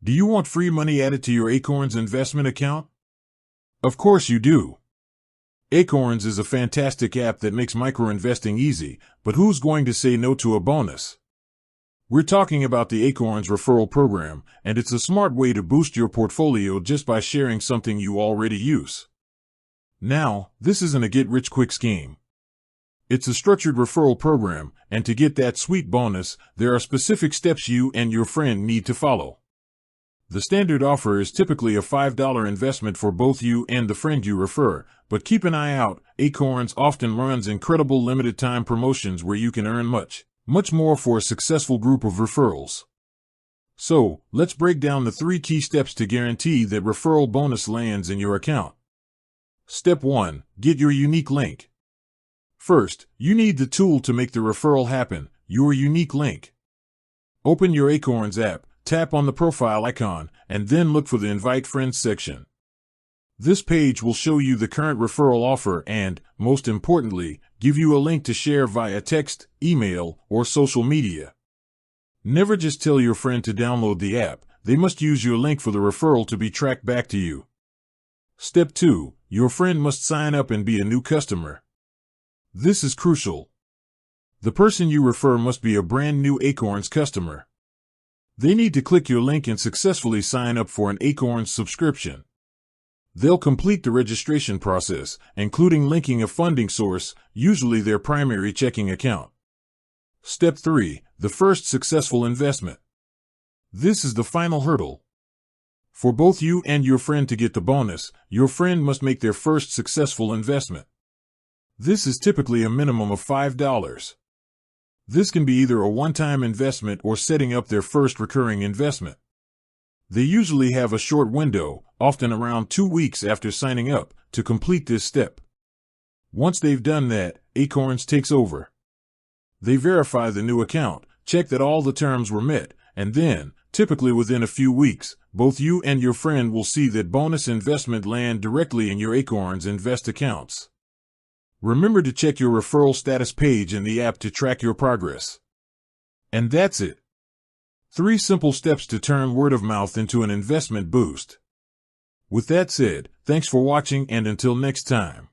Do you want free money added to your Acorns investment account? Of course you do. Acorns is a fantastic app that makes micro-investing easy, but who's going to say no to a bonus? We're talking about the Acorns referral program, and it's a smart way to boost your portfolio just by sharing something you already use. Now, this isn't a get-rich-quick scheme. It's a structured referral program, and to get that sweet bonus, there are specific steps you and your friend need to follow. The standard offer is typically a $5 investment for both you and the friend you refer, but keep an eye out. Acorns often runs incredible limited-time promotions where you can earn much more for a successful group of referrals. So, let's break down the 3 key steps to guarantee that referral bonus lands in your account. Step 1. Get your unique link. First, you need the tool to make the referral happen, your unique link. Open your Acorns app, tap on the profile icon, and then look for the Invite Friends section. This page will show you the current referral offer and, most importantly, give you a link to share via text, email, or social media. Never just tell your friend to download the app. They must use your link for the referral to be tracked back to you. Step 2. Your friend must sign up and be a new customer. This is crucial. The person you refer must be a brand new Acorns customer. They need to click your link and successfully sign up for an Acorns subscription. They'll complete the registration process, including linking a funding source, usually their primary checking account. Step 3. The first successful investment. This is the final hurdle. For both you and your friend to get the bonus, your friend must make their first successful investment. This is typically a minimum of $5. This can be either a one-time investment or setting up their first recurring investment. They usually have a short window, often around 2 weeks after signing up, to complete this step. Once they've done that, Acorns takes over. They verify the new account, check that all the terms were met, and then, typically within a few weeks, both you and your friend will see that bonus investment land directly in your Acorns Invest accounts. Remember to check your referral status page in the app to track your progress. And that's it. 3 simple steps to turn word of mouth into an investment boost. With that said, thanks for watching and until next time.